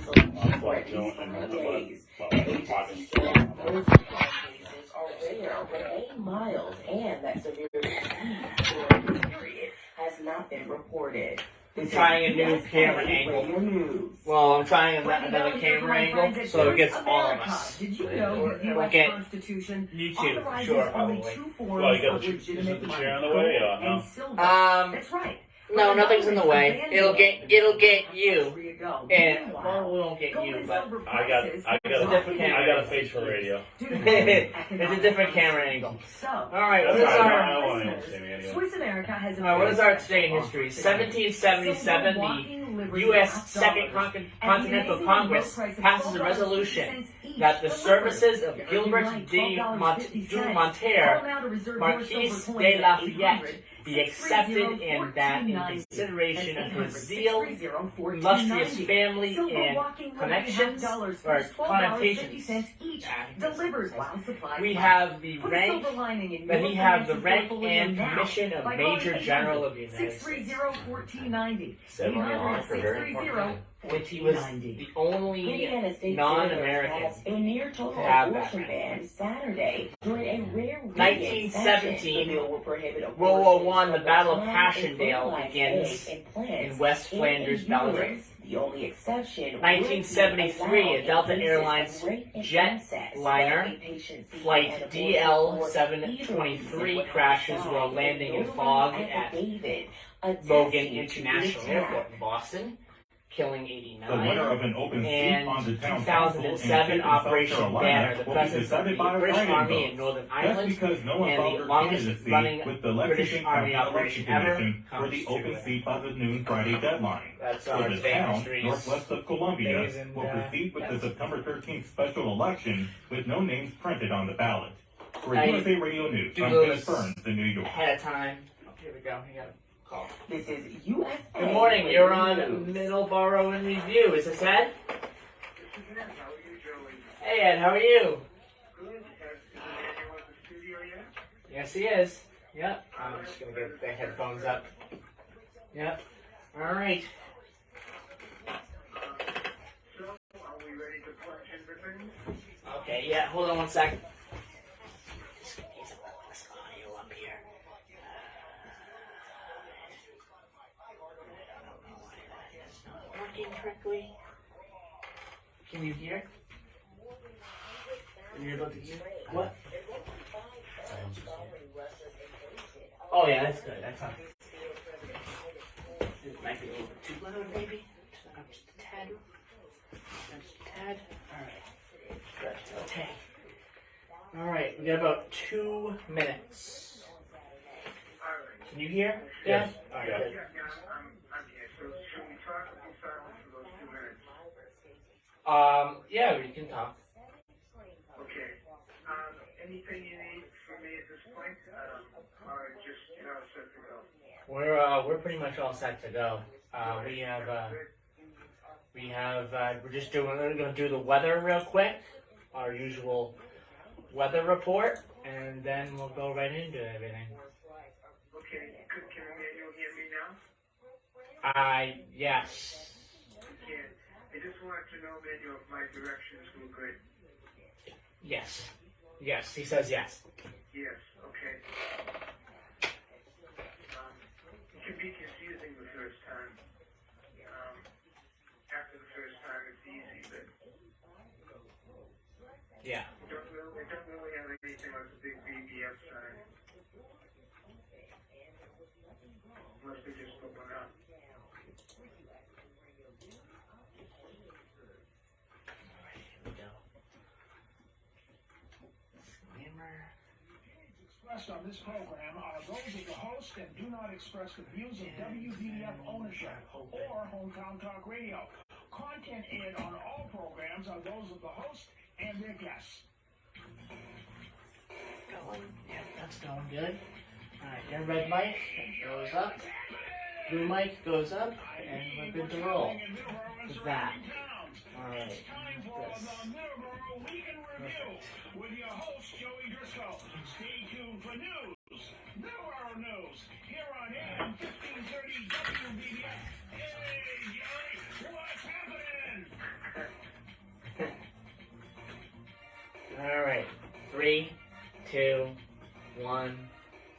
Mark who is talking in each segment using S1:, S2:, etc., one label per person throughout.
S1: for at least 3 days. Agencies say those cases are rare, but 8 miles and that severe disease during the period has not been reported.
S2: I'm trying a new camera angle. Well, I'm trying another camera angle so it gets all of us.
S1: Did you know the U.S. Constitution
S2: YouTube, sure,
S1: only
S2: probably.
S1: 2 forms of legitimate money, gold and silver? That's right.
S2: No, nothing's in the way. It'll get you. And well, we won't get you, but
S3: I got a face for radio.
S2: It's a different camera angle. All right, what is our today in history? 1777, the U.S. Second Continental Congress passes a resolution that the services of Gilbert du Monterre, Marquis de Lafayette, be accepted, and that in consideration of his zeal, illustrious family, and connections, or connotations, we have the rank, that he have the rank and commission of Major General of the United States. Which he was the only non-American to have that rank.
S1: Saturday during a rare
S2: 1917, World War I, the Battle of Passchendaele begins in West Flanders, Belgium.
S1: The only exception,
S2: 1973, a Delta Airlines jetliner, flight DL-723, crashes while landing in fog at Logan International Airport in Boston, killing 89.
S4: The winner of an open seat on the town
S2: 2007, Operation Banner, the presence of the British Army in Northern Ireland, and the longest running British Army operation ever,
S4: for the open seat by the noon Friday deadline.
S2: That's
S4: So
S2: our
S4: the
S2: today in
S4: town,
S2: history.
S4: northwest of Columbia, will proceed with the September 13th special election with no names printed on the ballot. For USA Radio News, I'm Dennis Burns in New York.
S2: Ahead of time. Oh, here we go. We got a call.
S1: This is USA.
S2: Good morning. You're on Middleboro in Review. Is this Ed? Hey, Ed. How are you? Yes, he is. Yep. I'm just going to get the headphones up. Yep. All right. Okay, yeah. Hold on one second. Just get some less audio up here. I don't know why that is not working correctly. Can you hear? Are you able to hear? What? Oh yeah, that's good. That's fine. It might be a little bit too loud, maybe. Just a tad. Just a tad. All right. Good. Okay. All right. We got about 2 minutes. Can you hear?
S3: Yes.
S2: All right.
S3: Yeah.
S2: Good. Yeah, we can talk.
S5: Okay. Anything you need from me at this point? Or just, set to go?
S2: We're pretty much all set to go. We're gonna do the weather real quick, our usual weather report, and then we'll go right into everything.
S5: Okay. Can you hear me now?
S2: Yes.
S5: Yeah. I just wanted to know, Manuel, if my directions were good.
S2: Yes. Yes, he says yes.
S5: Yes. Okay. It can be confusing the first time. After the first time, it's easy, but
S2: Yeah.
S5: it don't really have anything like a big BBF sign. Unless they just put one up.
S6: Expressed on this program are those of the host and do not express the views of WVDF ownership or Hometown Talk Radio. Content aired on all programs are those of the host and their guests.
S2: Yeah, that's going good. Alright, your red mic goes up. Blue mic goes up, and we're good to roll with that. Alright.
S6: Time for the Middleboro Week in Review with your host, Joey Driscoll. Stay tuned for news, Middleboro News, here on AM 1530 WBDS. Hey, Joey, what's happening?
S2: 3, 2, 1,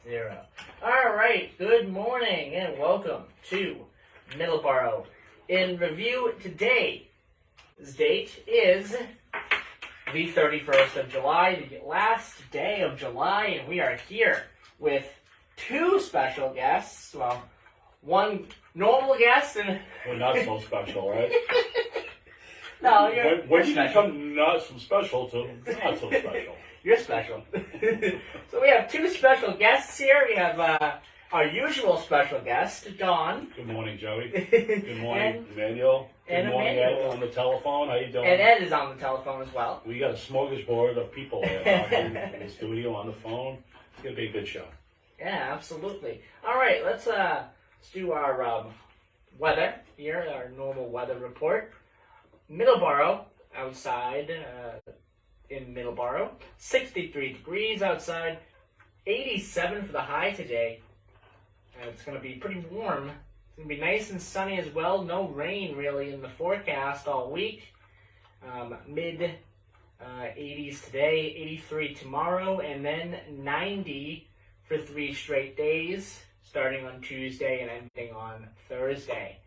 S2: 0. Alright, good morning and welcome to Middleboro. In review today's date is the 31st of July, the last day of July, and we are here with two special guests. Well, one normal guest and...
S3: We're not so special, right?
S2: No, you're
S3: When you
S2: special.
S3: become not so special to not so special.
S2: You're special. So we have two special guests here. We have our usual special guest, Dawn.
S3: Good morning, Joey. Good morning, Emmanuel. Good morning, Ed, on the telephone. How you doing?
S2: And Ed is on the telephone as well.
S3: We got a smorgasbord of people here in the studio, on the phone. It's going to be a good show.
S2: Yeah, absolutely. All right, let's do our weather here, our normal weather report. Middleboro, outside in Middleboro, 63 degrees outside, 87 for the high today. It's going to be pretty warm. It's going to be nice and sunny as well. No rain really in the forecast all week. Mid 80s today, 83 tomorrow, and then 90 for 3 straight days, starting on Tuesday and ending on Thursday.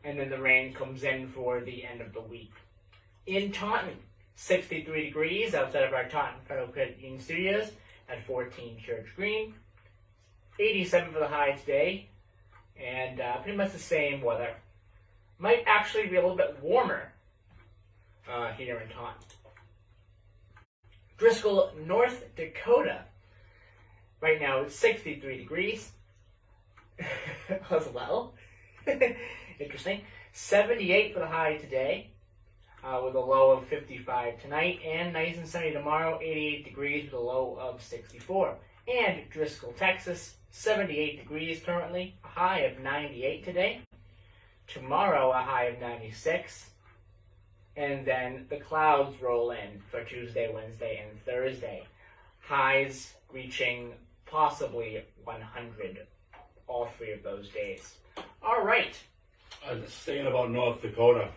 S2: And then the rain comes in for the end of the week. In Taunton, 63 degrees outside of our Taunton Federal Credit Union Studios at 14 Church Green. 87 for the high today, and pretty much the same weather. Might actually be a little bit warmer here in Taunton. Driscoll, North Dakota. Right now it's 63 degrees as well. Interesting. 78 for the high today, with a low of 55 tonight, and nice and sunny tomorrow, 88 degrees with a low of 64. And Driscoll, Texas, 78 degrees currently, a high of 98 today. Tomorrow, a high of 96. And then the clouds roll in for Tuesday, Wednesday, and Thursday. Highs reaching possibly 100 all 3 of those days. All right.
S3: Saying about North Dakota,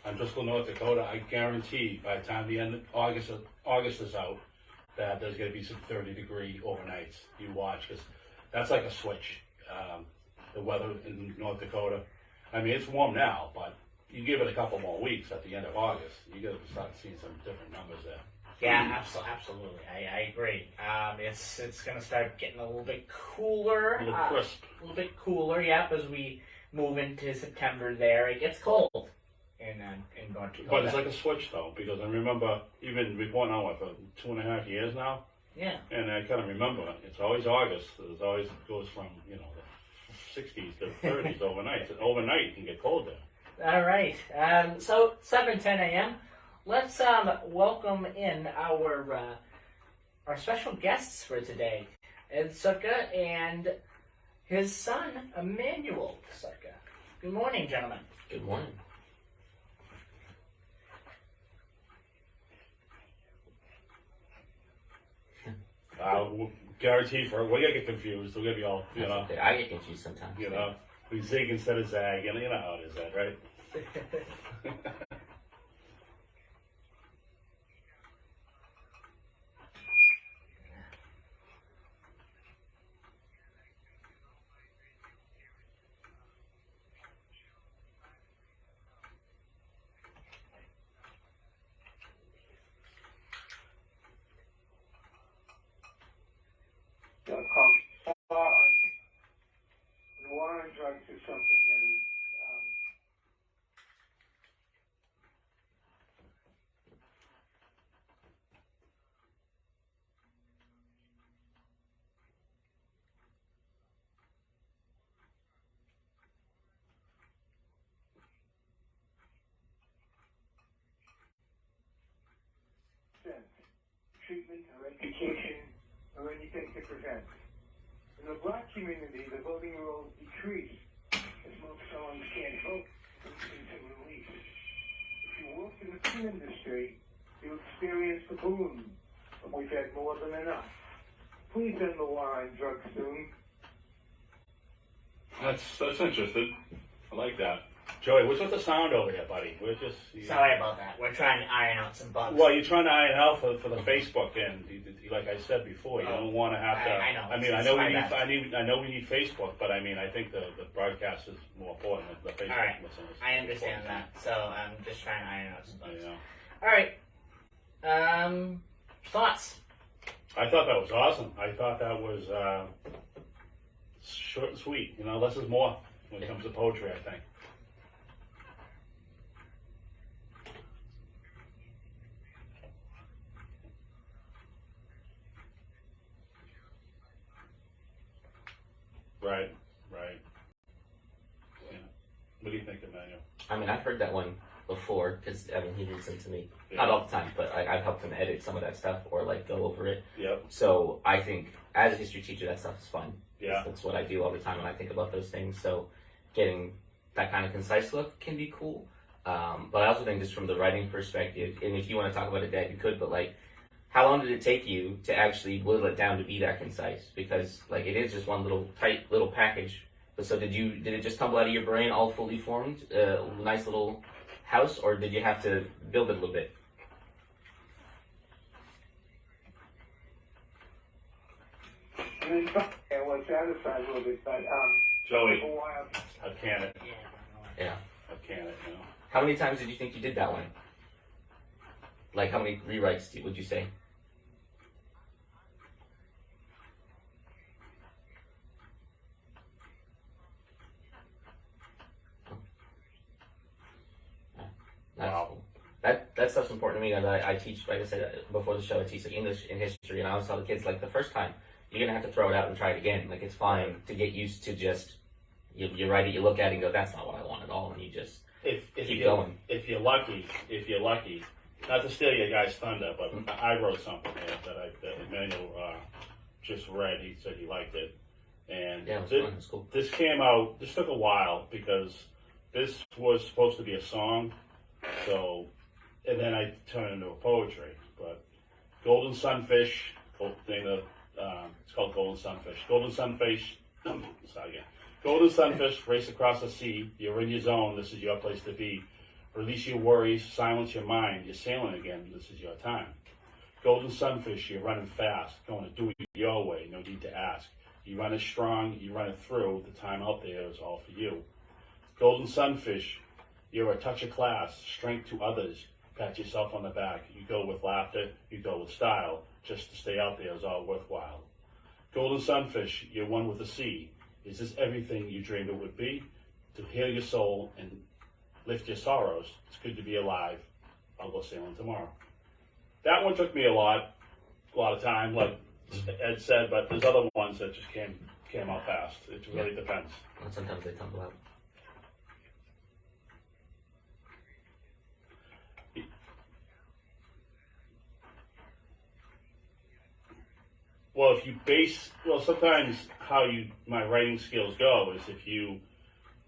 S3: on Driscoll, North Dakota, I guarantee by the time the end of August is out, that there's going to be some 30-degree overnights. You watch, because that's like a switch. The weather in North Dakota. I mean, it's warm now, but you give it a couple more weeks at the end of August, you're going to start seeing some different numbers there.
S2: Yeah, absolutely. I agree. It's going to start getting a little bit cooler.
S3: A little crisp.
S2: A little bit cooler, yep, as we move into September there. It gets cold in North Dakota.
S3: But it's like a switch, though, because I remember even before now, for 2.5 years now,
S2: yeah.
S3: and I kind of remember it's always August. It always goes from, the 60s to 30s overnight. And overnight, it can get cold there.
S2: All right. So 7:10 a.m. Let's welcome in our special guests for today, Ed Sutka and his son, Emmanuel Sutka. Good morning, gentlemen.
S7: Good morning.
S3: Guarantee we're going to get confused. We're going to be all,
S7: That's okay. I get confused sometimes.
S3: we zig instead of zag, you know how it is, that, right?
S5: The war on drugs is something that is treatment or education or anything to prevent. In the black community, the voting rolls decrease as most felons can't vote into relief. If you work in the film industry, you experience the boom, but we've had more than enough. Please end the war on drugs soon.
S4: That's interesting. I like that.
S3: Joey, what's with the sound over here, buddy? We're just...
S2: Sorry about that. We're trying to iron out some bugs.
S3: Well, you're trying to iron out for the Facebook end. Like I said before, you don't want to have to...
S2: I know.
S3: I mean,
S2: It's
S3: I
S2: my bad.
S3: know we need Facebook, but I mean, I think the broadcast is more important than the Facebook
S2: All right.
S3: listeners.
S2: I understand that. So I'm just trying to iron out some bugs.
S3: You know.
S2: All right. Thoughts?
S3: I thought that was awesome. I thought that was short and sweet. You know, less is more when it comes to poetry, I think. Right. Yeah. What do you think, Emmanuel?
S7: I mean, I've heard that one before because I mean he reads them to me,
S3: Yeah.
S7: not all the time, but I've helped him edit some of that stuff or like go over it.
S3: Yep.
S7: So I think as a history teacher, that stuff is fun.
S3: Yeah.
S7: That's what I do all the time when I think about those things. So getting that kind of concise look can be cool. But I also think just from the writing perspective, and if you want to talk about it, Dad, you could. But like, how long did it take you to actually whittle it down to be that concise? Because like it is just one little tight little package. But so did it just tumble out of your brain all fully formed, nice little house, or did you have to build it a little bit?
S5: And then I was satisfied a little bit, but
S3: Joey,
S5: for a while,
S3: I can it.
S7: Yeah.
S3: I can it, you know.
S7: How many times did you think you did that one? Like how many rewrites would you say? That's
S3: Wow.
S7: cool. That stuff's important to me because I teach, like I said before the show, I teach like English and history, and I always tell the kids like the first time you're gonna have to throw it out and try it again. Like it's fine to get used to just you write it, you look at it, and go, that's not what I want at all, and you just
S3: If
S7: keep
S3: you're,
S7: going.
S3: if you're lucky, not to steal your guy's thunder, but I wrote something here that Emmanuel just read. He said he liked it, and
S7: Yeah, it was
S3: this,
S7: fun. It was cool.
S3: this came out. This took a while because this was supposed to be a song, so and then I turned it into a poetry. But golden sunfish, it's called golden sunfish. Golden sunfish. Sorry again. Golden sunfish race across the sea. You're in your zone. This is your place to be. Release your worries. Silence your mind. You're sailing again. This is your time. Golden sunfish. You're running fast. Going to do it your way. No need to ask. You run it strong. You run it through. The time out there is all for you. Golden sunfish. You're a touch of class. Strength to others. Pat yourself on the back. You go with laughter. You go with style. Just to stay out there is all worthwhile. Golden sunfish. You're one with the sea. Is this everything you dreamed it would be? To heal your soul and lift your sorrows. It's good to be alive. I'll go sailing tomorrow. That one took me a lot of time, like Ed said, but there's other ones that just came out fast. It really depends.
S7: And sometimes they tumble out.
S3: Well, sometimes how my writing skills go is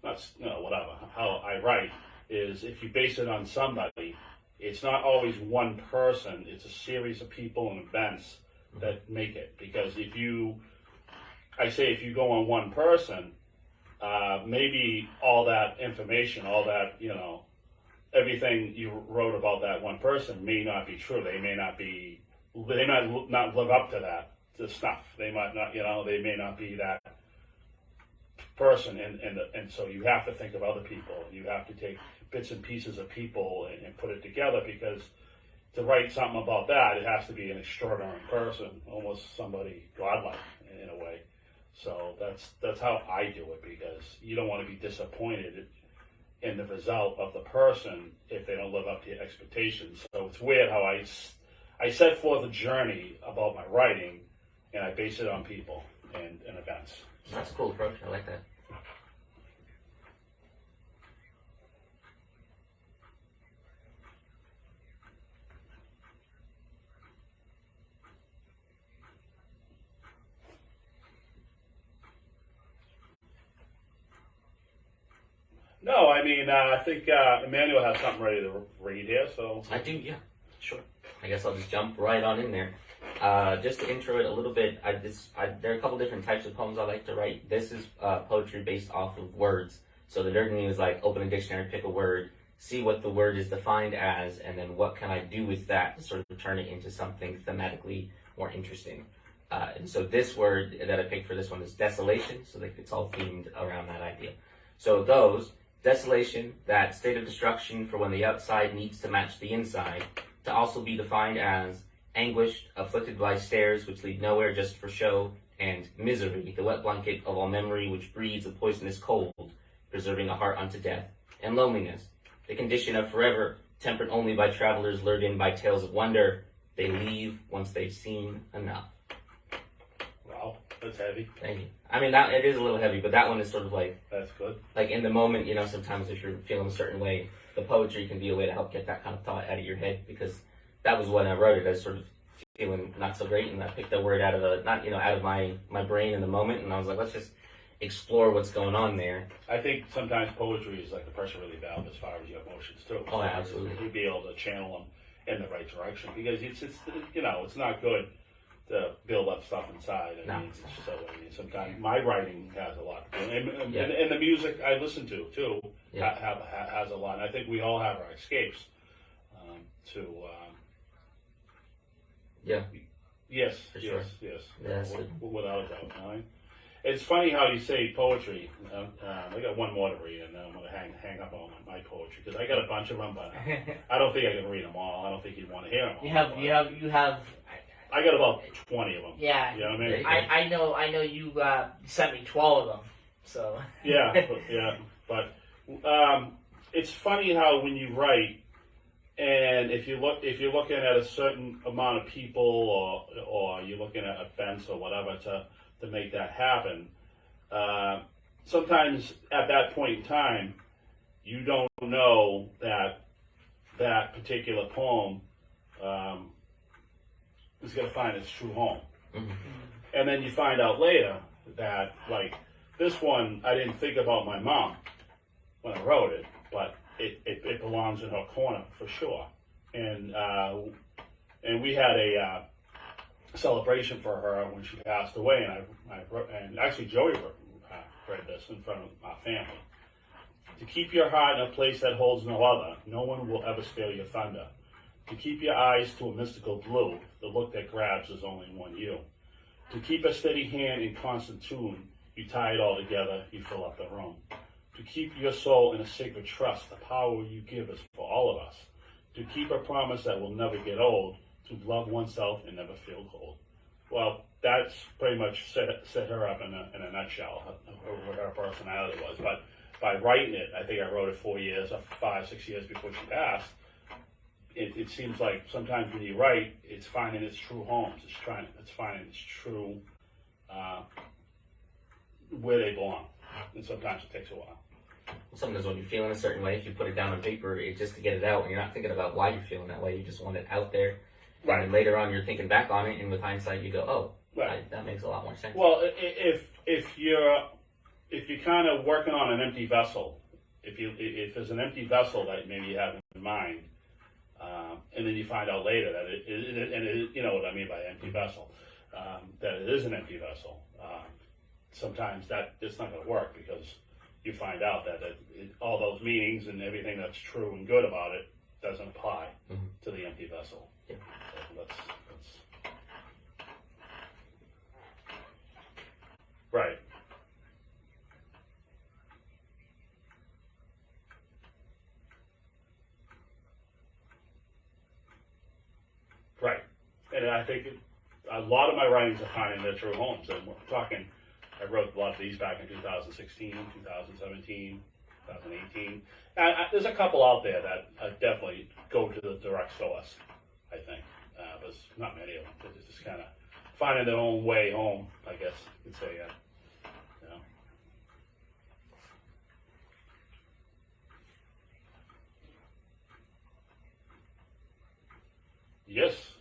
S3: how I write is if you base it on somebody, it's not always one person, it's a series of people and events that make it. Because if you go on one person, maybe all that information, all that, everything you wrote about that one person may not be true. They might not live up to that. The stuff they might not, they may not be that person, and so you have to think of other people. You have to take bits and pieces of people and put it together, because to write something about that, it has to be an extraordinary person, almost somebody godlike in a way. So that's how I do it, because you don't want to be disappointed in the result of the person if they don't live up to your expectations. So it's weird how I set forth a journey about my writing, and I base it on people and events.
S7: That's a cool approach. I like that.
S3: No, I mean, I think Emmanuel has something ready to read here, so.
S7: I do, yeah. Sure. I guess I'll just jump right on in there. Just to intro it a little bit, there are a couple different types of poems I like to write. This is poetry based off of words. So the nerding is like open a dictionary, pick a word, see what the word is defined as, and then what can I do with that to sort of turn it into something thematically more interesting. And so this word that I picked for this one is desolation, so that it's all themed around that idea. So it goes, desolation, that state of destruction for when the outside needs to match the inside, to also be defined as anguished, afflicted by stares which lead nowhere just for show, and misery, the wet blanket of all memory which breeds a poisonous cold, preserving a heart unto death, and loneliness, the condition of forever, tempered only by travelers lured in by tales of wonder, they leave once they've seen enough.
S3: Wow, that's heavy.
S7: Thank you. I mean, that it is a little heavy, but that one is sort of like,
S3: That's good.
S7: like in the moment, you know, sometimes if you're feeling a certain way, the poetry can be a way to help get that kind of thought out of your head, because that was when I wrote it. I was sort of feeling not so great, and I picked that word out of out of my brain in the moment, and I was like, let's just explore what's going on there.
S3: I think sometimes poetry is like the pressure relief valve as far as your emotions too.
S7: Oh, absolutely.
S3: You'd be able to channel them in the right direction, because it's you know, it's not good to build up stuff inside. I mean, sometimes my writing has a lot to do, and the music I listen to too has a lot. And I think we all have our escapes Yes,
S7: For
S3: yes,
S7: sure.
S3: yes.
S7: Yes.
S3: Without a doubt. All right. It's funny how you say poetry. I got one more to read, and then I'm going to hang up on my poetry, because I got a bunch of them, but I don't think I can read them all. I don't think you'd want to hear them all.
S2: You have.
S3: I got about 20 of them.
S2: Yeah.
S3: You know what I mean?
S2: I know you sent me 12 of them. So.
S3: Yeah, but it's funny how when you write, and if you're looking at a certain amount of people, or you're looking at events or whatever to make that happen, sometimes at that point in time, you don't know that particular poem is going to find its true home.
S7: Mm-hmm.
S3: And then you find out later that, like, this one, I didn't think about my mom when I wrote it, but it belongs in her corner for sure. And we had a celebration for her when she passed away, and I wrote, and actually Joey read this in front of our family. To keep your heart in a place that holds no other, no one will ever steal your thunder. To keep your eyes to a mystical blue, the look that grabs is only one you. To keep a steady hand in constant tune, you tie it all together, you fill up the room. To keep your soul in a sacred trust, the power you give is for all of us. To keep a promise that will never get old, to love oneself and never feel cold. Well, that's pretty much set her up in a nutshell, what her personality was. But by writing it, I think I wrote it 5, 6 years before she passed. It seems like sometimes when you write, it's finding its true homes. It's finding its true where they belong, and sometimes it takes a while.
S7: Sometimes when you're feeling a certain way, if you put it down on paper, it's just to get it out, and you're not thinking about why you're feeling that way. You just want it out there.
S3: Right.
S7: And then later on, you're thinking back on it, and with hindsight, you go, "Oh,
S3: Right.
S7: that makes a lot more sense."
S3: Well, if you're kind of working on an empty vessel, if there's an empty vessel that maybe you have in mind, and then you find out later that you know what I mean by empty vessel, that it is an empty vessel. Sometimes it's not going to work, because you find out that all those meanings and everything that's true and good about it doesn't apply to the empty vessel.
S7: Yeah.
S3: So that's right. Right. And I think a lot of my writings are finding their true homes. And we're talking, I wrote a lot of these back in 2016, 2017, 2018. There's a couple out there that definitely go to the direct source, I think. There's not many of them. They're just kind of finding their own way home, I guess you could say. You know. Yes.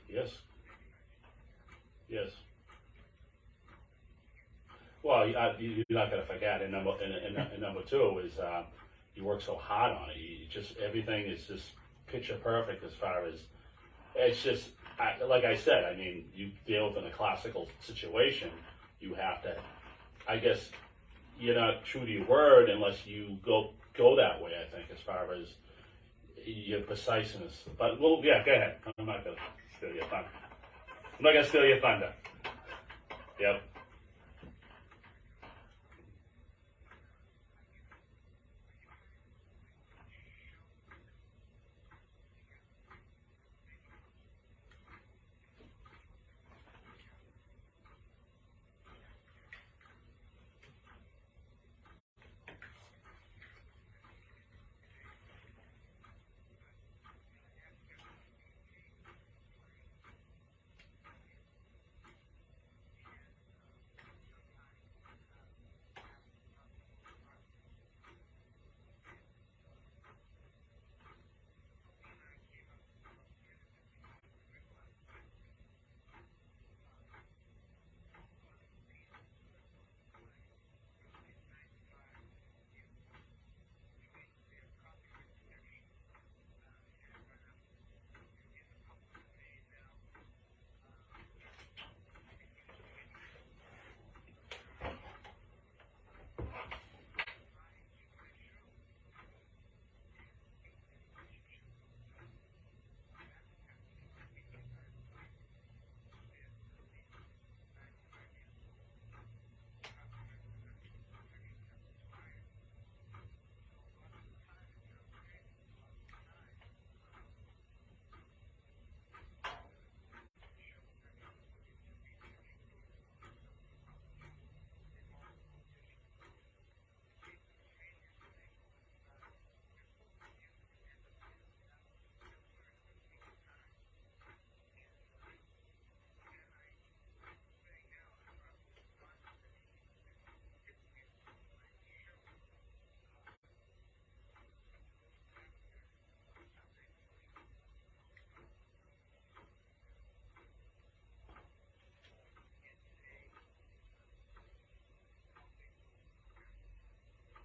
S3: Well, you're not going to forget. And number two is you work so hard on it. You just, everything is just picture perfect as far as, it's just, like I said, I mean, you deal with in a classical situation, you have to, I guess, you're not true to your word unless you go that way. I think as far as your preciseness. But well, yeah, go ahead. I'm not gonna steal your thunder. I'm not gonna steal your thunder. Yep.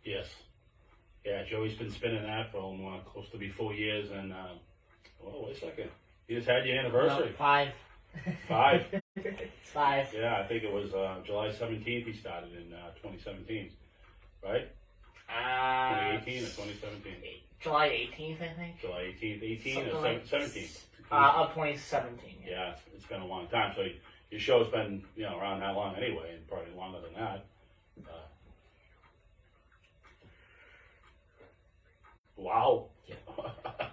S3: Yes. Yeah, Joey's been spinning that for close to be 4 years, and oh, wait a second. You just had your anniversary.
S2: No, 5.
S3: 5.
S2: 5.
S3: Yeah, I think it was July 17th he started in 2017, right? 2018 or 2017?
S2: July 18th, I think.
S3: July 18th, 18
S2: Something
S3: or
S2: like
S3: 17th?
S2: Of 2017.
S3: Yeah, it's been a long time. So your show's been, around that long anyway, and probably longer than that. Wow.
S7: Yeah.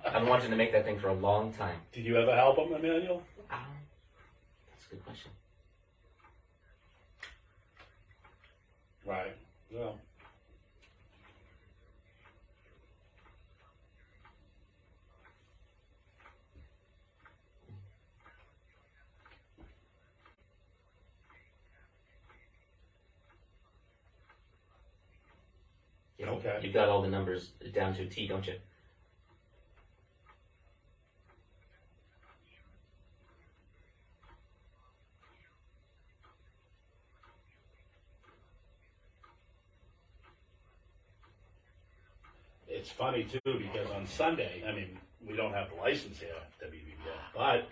S7: I've been wanting to make that thing for a long time.
S3: Did you ever help him, Emmanuel?
S7: That's a good question.
S3: Right. Well. Okay.
S7: You got all the numbers down to a T, don't you?
S3: It's funny too because on Sunday, I mean, we don't have the license here at WBBF, but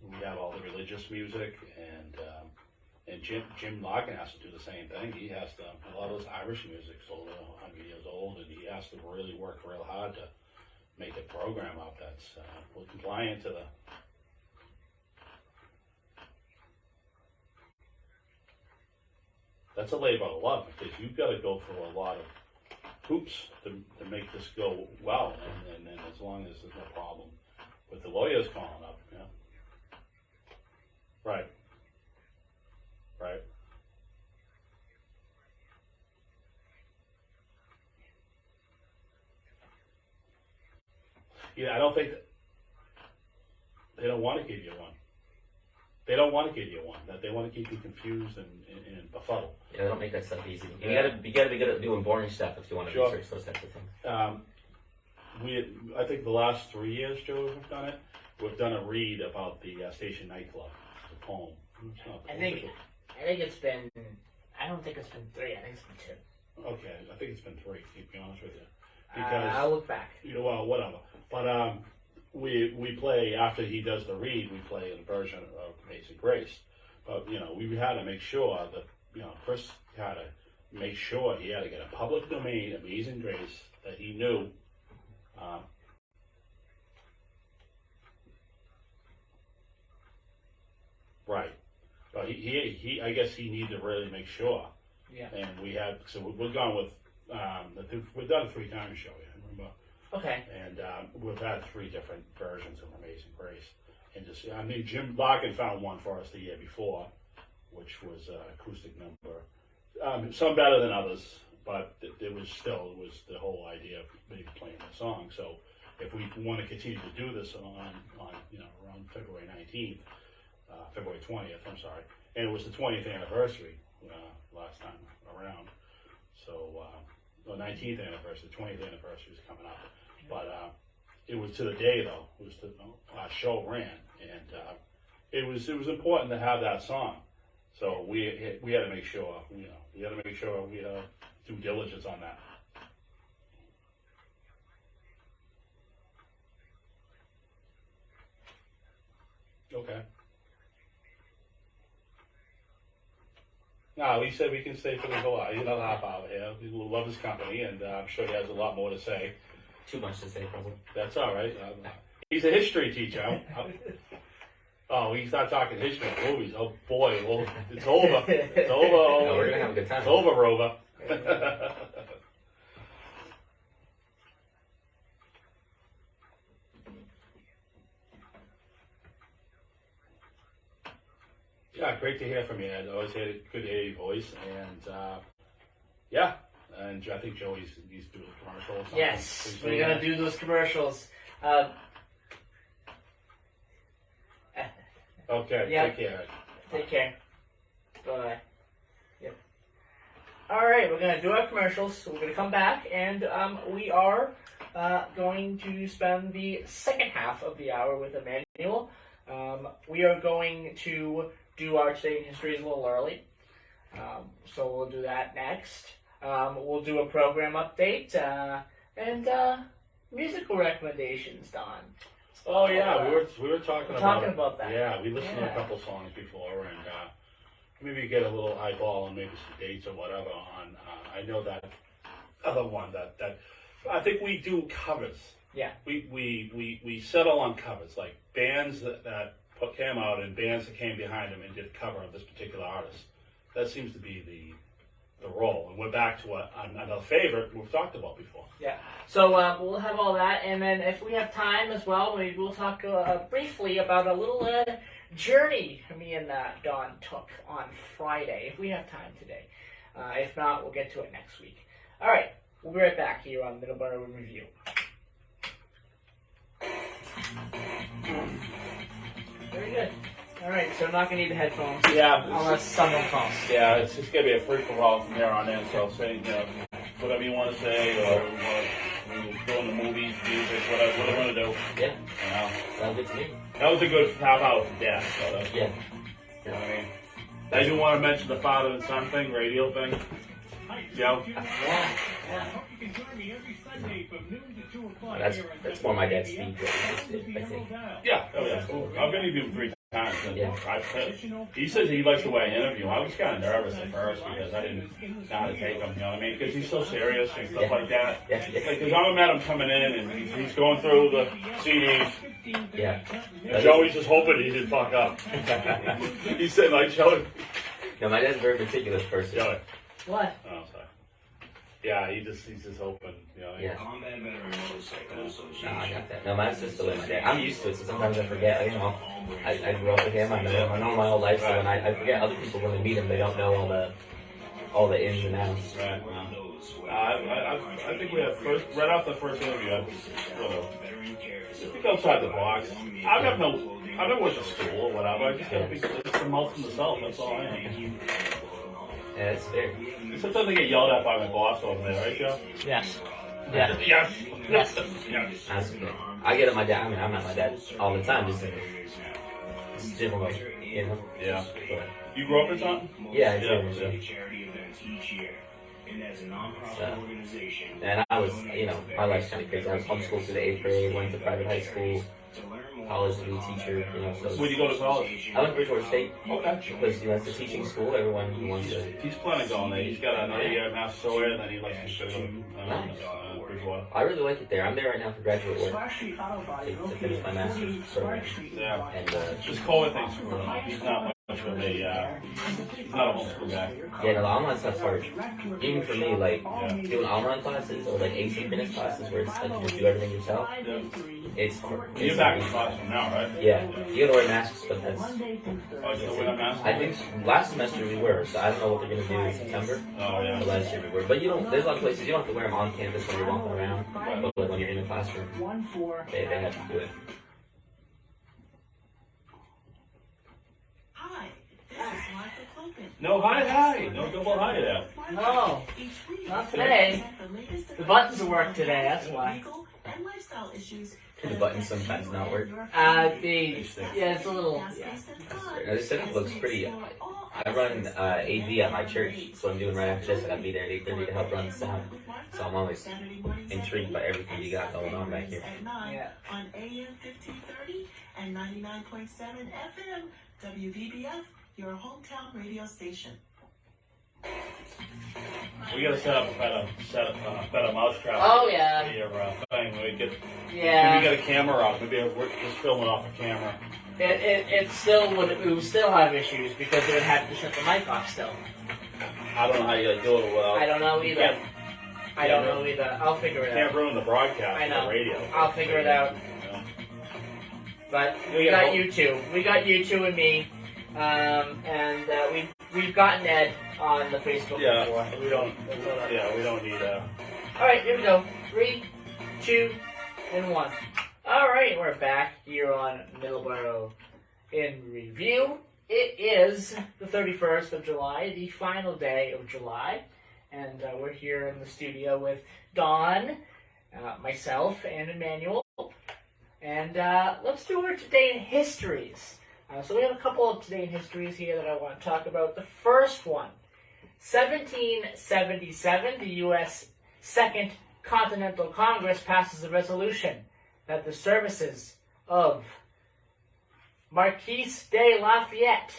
S3: we have all the religious music, and Jim Larkin has to do the same thing. He has to, a lot of those Irish music's over 100 years old, and he has to really work real hard to make a program up that's compliant to the. That's a labor of love because you've got to go through a lot of hoops to make this go well, and as long as there's no problem with the lawyers calling up, Right. Right. Yeah, I don't think they don't want to give you one. They don't want to give you one. That they want to keep you confused and befuddled.
S7: Yeah, they don't make that stuff easy.
S3: Yeah.
S7: You gotta be good at doing boring stuff if you want to
S3: Sure.
S7: research those types of things.
S3: I think the last 3 years, Joe, we've done it. We've done a read about the station nightclub, the poem. It's not the
S2: I
S3: poem,
S2: think it's been. I don't think it's been 3. I think it's been 2.
S3: Okay, I think it's been 3. To be honest with you,
S2: I'll look back.
S3: well, whatever. But we play after he does the read. We play a version of Amazing Grace. But we had to make sure that Chris had to make sure he had to get a public domain Amazing Grace that he knew. Right. But he I guess he needed to really make sure.
S2: Yeah.
S3: And so we've gone with, we've done a 3 times show, yeah, remember?
S2: Okay.
S3: And we've had 3 different versions of Amazing Grace. And just, I mean, Jim Larkin found one for us the year before, which was acoustic number. Some better than others, but it was the whole idea of maybe playing the song. So if we want to continue to do this on around February 19th, February 20th, I'm sorry, and it was the 20th anniversary last time around. So the 19th anniversary, the 20th anniversary is coming up, but it was to the day though. It was our show ran, and it was important to have that song. So we had to make sure, we had to make sure we had due diligence on that. Okay. No, he said we can stay for the whole hour. He's another half hour here. We love his company, and I'm sure he has a lot more to say.
S7: Too much to say, probably.
S3: That's all right. He's a history teacher. Oh, we start talking history and movies. Oh boy, well, it's over. It's over.
S7: No, we're gonna have a good time.
S3: It's over, Rover. Yeah, great to hear from you. I always had a good to hear your voice, and yeah, and I think Joey's doing commercials.
S2: Yes, we're gonna do those commercials.
S3: Okay,
S2: Yeah.
S3: take care.
S2: Take care. Bye. Yep. All right, we're gonna do our commercials. So we're gonna come back, and we are going to spend the second half of the hour with Emmanuel. We are going to do our Today in History a little early, so we'll do that next. We'll do a program update and musical recommendations, Don.
S3: Oh yeah, we were talking
S2: about that.
S3: Yeah, we listened to a couple songs before, and maybe get a little eyeball on maybe some dates or whatever on. I know that other one that I think we do covers.
S2: Yeah.
S3: We settle on covers, like bands that came out and bands that came behind them and did a cover of this particular artist. That seems to be the role. And we're back to another favorite we've talked about before.
S2: Yeah. So we'll have all that, and then if we have time as well, maybe we'll talk briefly about a little journey me and Don took on Friday, if we have time today. If not, we'll get to it next week. All right. We'll be right back here on Middleboro in Review. Very good. All right, so I'm not going to need the headphones.
S3: Yeah.
S2: Unless someone calls.
S3: Yeah, it's just going to be a free-for-all from there on in, so say, whatever you want to say, or we'll go in the movies, music, whatever you want to do.
S7: Yeah. Sounds good to me.
S3: That was a good half hour from Dad, so that's
S7: Yeah.
S3: You know what I mean? I do want to mention the father and son thing, radio thing. Joe?
S7: That's more my dad's speed, I think.
S3: Yeah, oh yeah, cool. I've interviewed him 3 times. And
S7: Yeah.
S3: he says he likes the way I interview him. I was kind of nervous at first because I didn't know how to take him, you know what I mean? Because he's so serious and stuff like that.
S7: Yeah.
S3: Because I met him coming in and he's going through the CDs.
S7: Yeah.
S3: And Joey's just hoping he didn't fuck up. He said, like, Joey.
S7: No, my dad's a very meticulous person.
S3: Joey.
S2: What?
S3: Oh, sorry. Yeah, he's just hoping, you know.
S7: Yeah.
S8: Combat Veteran Motorcycle Association.
S7: No, I got that. No, mine's just the way my dad. I'm used to it, so sometimes I forget. You know, I grew up with him. I know my whole life, so when I forget other people when they meet him, they don't know all the ins and outs.
S3: Right. I think we have right off the first interview. I think outside the box. I've never went to school or whatever. I just got to be the mouth from the south. That's all I am.
S7: Yeah, it's fair.
S3: Sometimes I get yelled at by my boss over there, right, Joe?
S2: Yes. Yeah.
S3: Yes.
S2: Yes.
S3: Yes.
S7: That's fair. I get at my dad. I mean, I'm at my dad all the time, just in a different way, you know.
S3: Yeah. You grew up in Taunton?
S7: Yeah, I
S3: Yeah.
S7: do. So.
S8: Charity events each year. And as a nonprofit organization,
S7: And I was, my life's kind of crazy. I was homeschooled through the 8th grade, went to private high school, college to be a teacher. You know, so
S3: Where'd you go to college?
S7: I went to Bridgewater State
S3: Okay.
S7: because it's a teaching school. Everyone who wants to.
S3: He's planning on going there. He's got another year at Massasoit, and then he likes to go to Bridgewater.
S7: I really like it there. I'm there right now for graduate work
S6: Splash Street Auto Body
S7: to finish my master's program.
S3: Yeah.
S7: And
S3: Just COVID things for him. He's not much of a, he's not a homeschool guy.
S7: yeah, no, the online stuff's hard. Even for me, like doing online classes or like asynchronous classes where it's like you just do everything yourself. It's
S3: You're back in classroom now, right?
S7: yeah, you gotta wear masks, but that's.
S3: Oh, you still wear that mask?
S7: I think last semester we were, so I don't know what they're gonna do in September.
S3: Oh, yeah.
S7: But last year we were, but you don't. There's a lot of places you don't have to wear them on campus when you're walking around, but like when you're in the classroom, they have to do it.
S9: Hi, this is Martha Clopen.
S3: No, hi. No double hi there.
S2: No,
S9: Each week,
S2: not today.
S9: the latest
S2: The buttons work today, that's why.
S9: legal and lifestyle issues.
S7: The buttons sometimes not work.
S2: Yeah, it's a little. Yeah.
S7: Now, this setup looks pretty. I run AV at my church, so I'm doing right after this. I gotta be there at 8:30 to help run the sound. So I'm always intrigued by everything you got going on back here.
S2: Yeah.
S9: On AM 1530 and 99.7 FM, WVBF, your hometown radio station.
S3: We gotta set up a better mousetrap.
S2: Oh, yeah.
S3: For your thing. We get,
S2: Yeah.
S3: maybe get a camera out. Maybe we're just filming off a camera.
S2: It still would still have issues because it would have to shut the mic off still.
S3: I don't know how you do it without.
S2: I don't know either.
S3: Can't-
S2: I don't know either. I'll figure it
S3: Can't
S2: out.
S3: ruin the broadcast.
S2: I know.
S3: The radio.
S2: I'll figure it out.
S3: Yeah.
S2: But
S3: We
S2: we
S3: got
S2: got you two. We got you two and me. And we've gotten Ed on the Facebook
S3: Yeah.
S2: before.
S3: We don't. Yeah, we don't need a.
S2: All right, here we go. 3, 2, and 1. All right, we're back here on Middleboro in review. It is the 31st of July, the final day of July, and we're here in the studio with Dawn, myself, and Emmanuel. And let's do our today in histories. So we have a couple of today in histories here that I want to talk about. The first one, 1777, the U.S. Second Continental Congress passes a resolution that the services of Marquis de Lafayette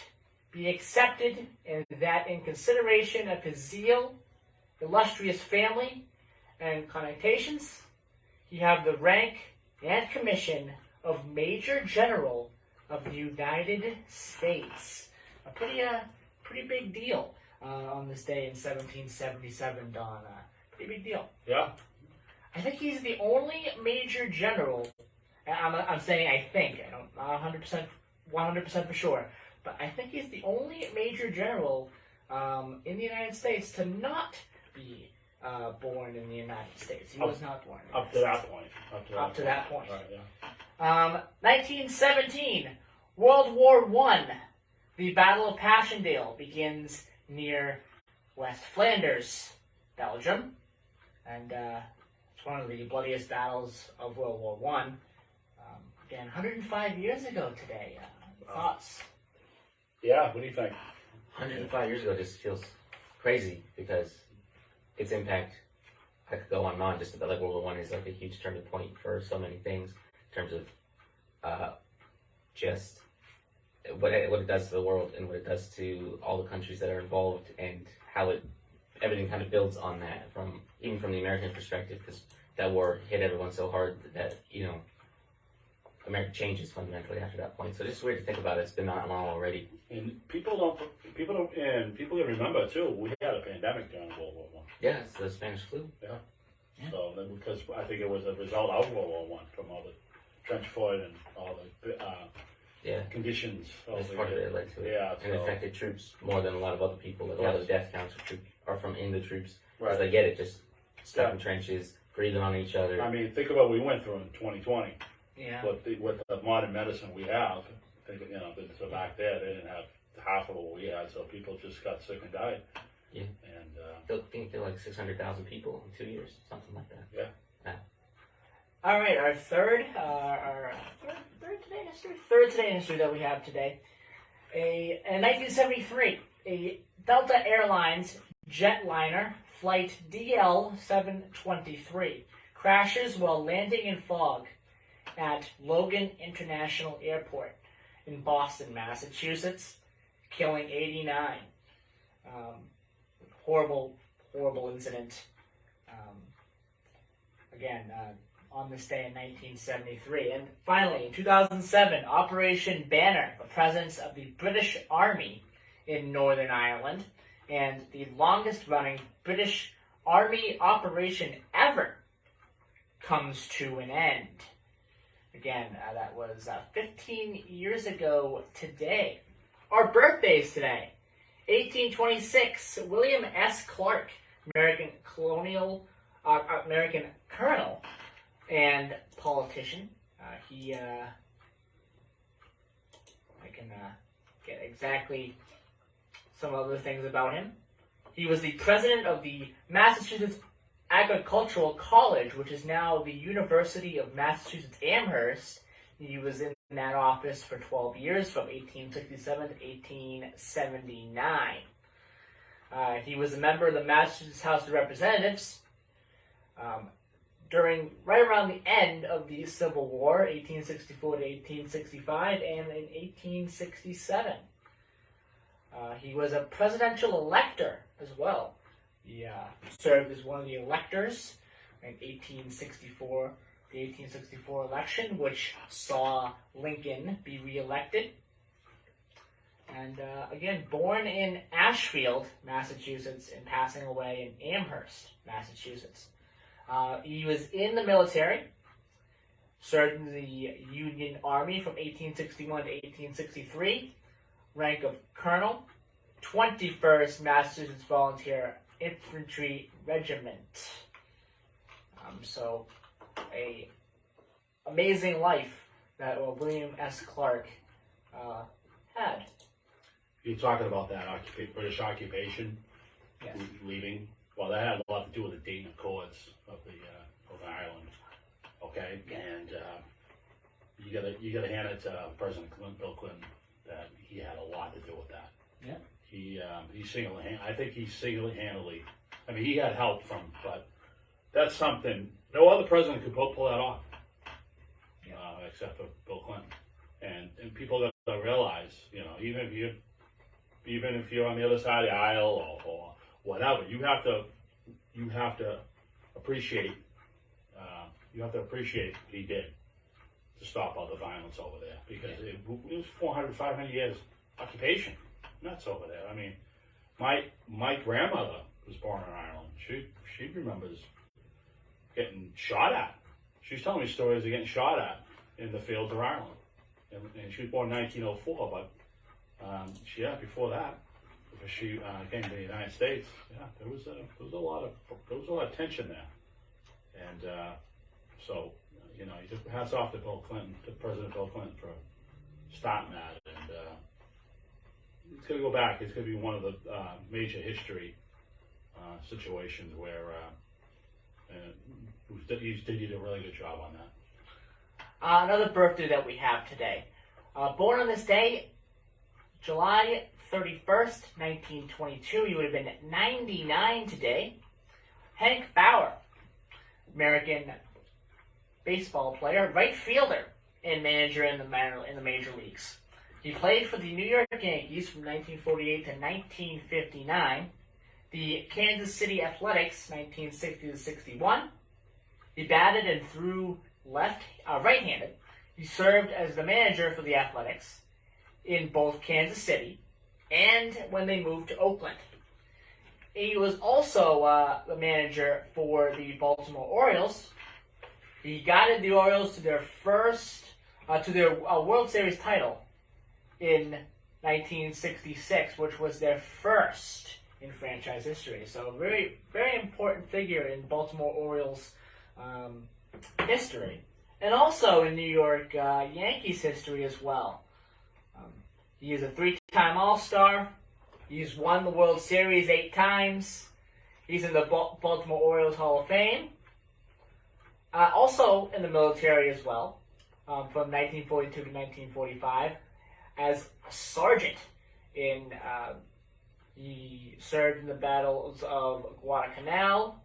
S2: be accepted, and that in consideration of his zeal, illustrious family, and connotations, he have the rank and commission of Major General of the United States. A pretty big deal on this day in 1777, Don. Pretty big deal.
S3: Yeah.
S2: I think he's the only Major General. I'm saying I think. I don't not 100% for sure, but I think he's the only Major General in the United States to not be born in the United States. He was not born.
S3: Up to that point.
S2: Up to that point.
S3: Right, yeah.
S2: 1917, World War I. The Battle of Passchendaele begins near West Flanders, Belgium, and it's one of the bloodiest battles of World War I. Again, 105 years ago today. Thoughts?
S3: Yeah. What do you think?
S7: 105 years ago just feels crazy because its impact, I could go on and on, just about like World War I is like a huge turning point for so many things in terms of just what it does to the world and what it does to all the countries that are involved and how everything kind of builds on that even from the American perspective, because that war hit everyone so hard that, you know, America changes fundamentally after that point. So it's just weird to think about it. It's been that long already.
S3: And people can remember too. We had a pandemic during World War I.
S7: Yeah, it's the Spanish flu.
S3: Yeah. So then, because I think it was a result of World War I from all the trench foot and all the conditions.
S7: That's part of it led to it.
S3: Yeah.
S7: And it affected troops more than a lot of other people. Like a lot of the death counts are from in the troops. Because
S3: Right.
S7: they get it, just stuck in trenches, breathing on each other.
S3: I mean, think about what we went through in 2020.
S2: Yeah.
S3: With the modern medicine we have, so back there they didn't have half of what we had, so people just got sick and died.
S7: Yeah.
S3: And
S7: I think they're like 600,000 people in 2 years, something like that.
S3: yeah.
S2: All right, our third today in history that we have today. In 1973, a Delta Airlines jetliner flight DL-723 crashes while landing in fog. at Logan International Airport in Boston, Massachusetts, killing 89. Horrible incident. On this day in 1973. And finally, in 2007, Operation Banner, the presence of the British Army in Northern Ireland, and the longest-running British Army operation ever, comes to an end. Again, that was 15 years ago today. Our birthdays today. 1826, William S. Clark, American colonel and politician. I can get exactly some other things about him. He was the president of the Massachusetts Agricultural College, which is now the University of Massachusetts Amherst. He was in that office for 12 years, from 1867 to 1879. He was a member of the Massachusetts House of Representatives right around the end of the Civil War, 1864 to 1865, and in 1867. He was a presidential elector as well. He served as one of the electors in 1864, the 1864 election, which saw Lincoln be reelected. And again, born in Ashfield, Massachusetts, and passing away in Amherst, Massachusetts. He was in the military, served in the Union Army from 1861 to 1863, rank of colonel, 21st Massachusetts Volunteer Infantry Regiment. So, a amazing life that William S. Clark had.
S3: You're talking about that British occupation,
S2: Yes.
S3: leaving. Well, that had a lot to do with the Dayton Accords of Ireland. Okay, and you gotta hand it to President Bill Clinton that he had a lot to do with that.
S2: Yeah.
S3: He single-handedly. I mean, he had help from, but that's something no other president could pull that off, except for Bill Clinton. And people gotta realize, even if you're on the other side of the aisle or whatever, you have to appreciate. You have to appreciate what he did to stop all the violence over there, because it was 400, 500 years occupation. Nuts over there. I mean, my grandmother was born in Ireland. She remembers getting shot at. She's telling me stories of getting shot at in the fields of Ireland, and she was born in 1904. But before that, before she came to the United States, there was a lot of tension there, and so you just hats off to President Bill Clinton for starting that, and it's going to go back. It's going to be one of the major history situations where he did a really good job on that.
S2: Another birthday that we have today. Born on this day, July 31st, 1922. He would have been 99 today. Hank Bauer, American baseball player, right fielder, and manager in the major leagues. He played for the New York Yankees from 1948 to 1959, the Kansas City Athletics 1960 to 61. He batted and threw right-handed. He served as the manager for the Athletics in both Kansas City and when they moved to Oakland. He was also the manager for the Baltimore Orioles. He guided the Orioles to their World Series title in 1966, which was their first in franchise history. So a very, very important figure in Baltimore Orioles history. And also in New York Yankees history as well. He is a 3-time All-Star. He's won the World Series 8 times. He's in the Baltimore Orioles Hall of Fame. Also in the military as well, from 1942 to 1945, as a sergeant he served in the battles of Guadalcanal,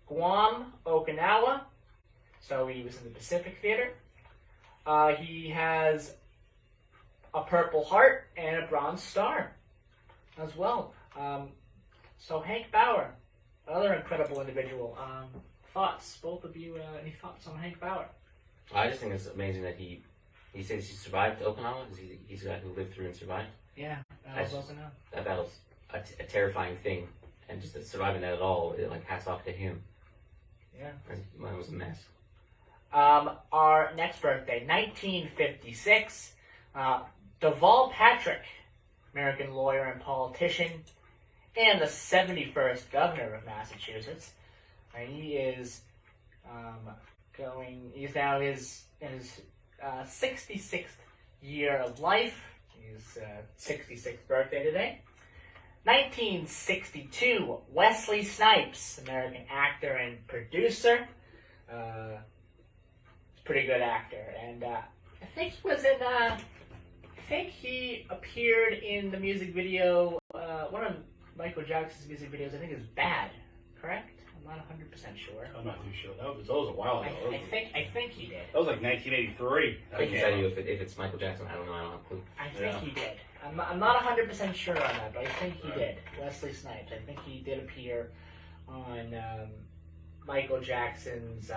S2: Guam, Okinawa, so he was in the Pacific Theater. He has a Purple Heart and a Bronze Star as well. So Hank Bauer, another incredible individual. Thoughts, both of you? Any thoughts on Hank Bauer?
S7: I just think it's amazing that he says he survived Okinawa. He's a guy who lived through and survived.
S2: Yeah,
S7: That battle's a terrifying thing, and just surviving that at all, like hats off to him.
S2: Yeah,
S7: Mine was a mess.
S2: Our next birthday, 1956. Deval Patrick, American lawyer and politician, and the 71st governor of Massachusetts. He is he's now in his 66th year of life. His 66th birthday today. 1962, Wesley Snipes, American actor and producer. Pretty good actor, and I think he was in. I think he appeared in the music video. One of Michael Jackson's music videos. I think is "Bad." Correct? I'm not 100% sure.
S3: I'm not too sure. That was a while ago.
S2: I think he did.
S3: That was like 1983.
S7: I can tell you if it's Michael Jackson. I don't know. I don't have a clue.
S2: I think he did. I'm not 100% sure on that, but I think he did. Wesley Snipes. I think he did appear on Michael Jackson's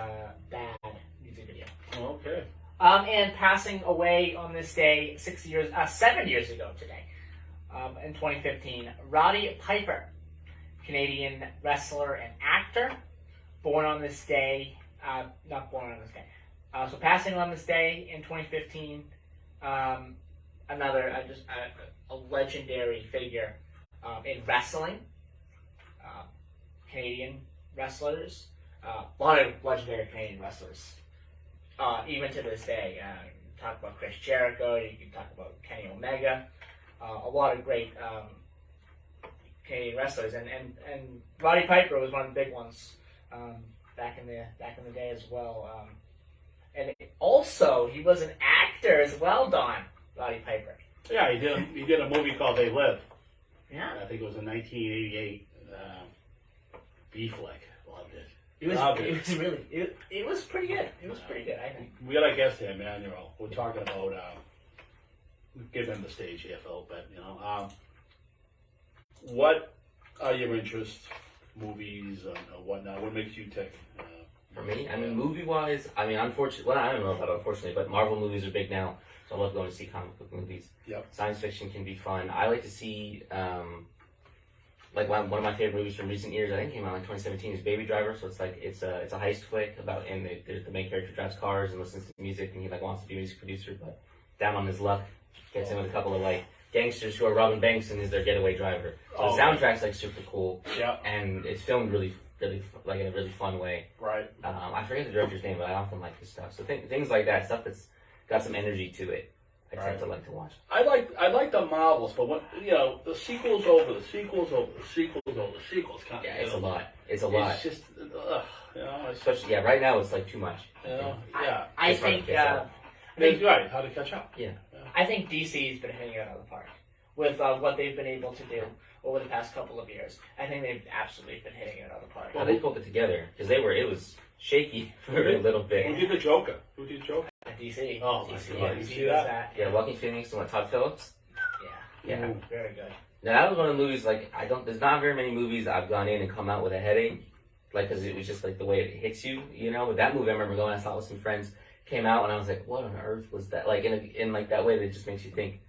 S2: "Bad" music video.
S3: Oh, okay.
S2: And passing away on this day 7 years ago today, in 2015, Roddy Piper, Canadian wrestler and actor, born on this day, not born on this day, so passing on this day in 2015, another, a legendary figure in wrestling, Canadian wrestlers, a lot of legendary Canadian wrestlers. Even to this day, you can talk about Chris Jericho, you can talk about Kenny Omega, a lot of great Canadian wrestlers, and Roddy Piper was one of the big ones back in the day as well. And also, he was an actor as well, Don. Roddy Piper.
S3: Yeah, he did a movie called They Live.
S2: Yeah,
S3: I think it was in 1988. B-flick. Loved it.
S2: It was pretty good. It was pretty good, I think.
S3: We got our guest here, Emmanuel. We're talking about give him the stage here, Phil. But what are your interests, movies or whatnot? What makes you tick?
S7: For me, movie-wise, unfortunately, well, I don't know about unfortunately, but Marvel movies are big now, so I love going to see comic book movies.
S3: Yep.
S7: Science fiction can be fun. I like to see, one of my favorite movies from recent years, I think came out in 2017, is Baby Driver. So it's a heist flick about, and the main character drives cars and listens to music, and he wants to be a music producer, but down on his luck, gets in with a couple of gangsters who are robbing banks, and is their getaway driver. So the soundtrack's super cool.
S3: Yeah.
S7: And it's filmed really in a really fun way.
S3: Right.
S7: I forget the director's name, but I often like his stuff. So things like that, stuff that's got some energy to it, I tend to like to watch.
S3: I like the Marvels, but when the sequels over the sequels over the sequels over the sequels kind of.
S7: Yeah, it's a lot. It's a lot.
S3: It's just
S7: Especially right now, it's too much.
S3: Yeah.
S2: I think
S3: right. How to catch up.
S7: Yeah.
S2: I think DC's been hitting it out of the park with what they've been able to do over the past couple of years. I think they've absolutely been hitting it out of the park.
S7: Well, they pulled it together because it was shaky for a little bit.
S3: Who did the Joker?
S2: DC.
S3: Oh,
S2: DC.
S3: my God.
S2: DC
S3: You see
S2: was
S3: that?
S2: that.
S7: Yeah, Joaquin Phoenix and Todd Phillips.
S2: Yeah, very good.
S7: Now that was one of the movies. There's not very many movies I've gone in and come out with a headache, because it was just the way it hits you, But that movie, I remember going, I saw it with some friends, came out, and I was like, what on earth was that? In that way that just makes you think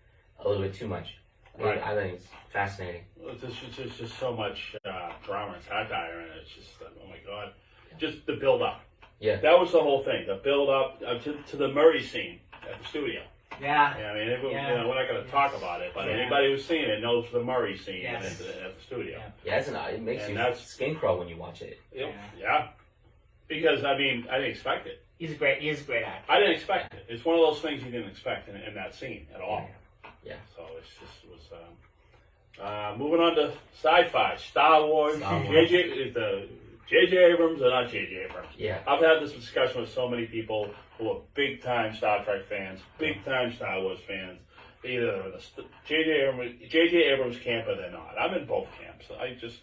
S7: a little bit too much.
S3: Right.
S7: I think it's fascinating.
S3: There's just so much drama and satire in it. It's just, oh my God. Just the build up.
S7: Yeah.
S3: That was the whole thing. The build up to the Murray scene at the studio.
S2: Yeah.
S3: We're not going to talk about it, but anybody who's seen it knows the Murray scene at the studio.
S7: Yeah, it makes you skin crawl when you watch it.
S3: Yeah. Because, I didn't expect it.
S2: He's a great actor.
S3: I didn't expect it. It's one of those things you didn't expect in that scene at all.
S7: Yeah.
S3: So it was moving on to sci-fi, Star Wars. J.J. Abrams or not J.J. Abrams.
S7: Yeah.
S3: I've had this discussion with so many people who are big-time Star Trek fans, big-time Star Wars fans. Either the J.J. Abrams camp or they're not. I'm in both camps.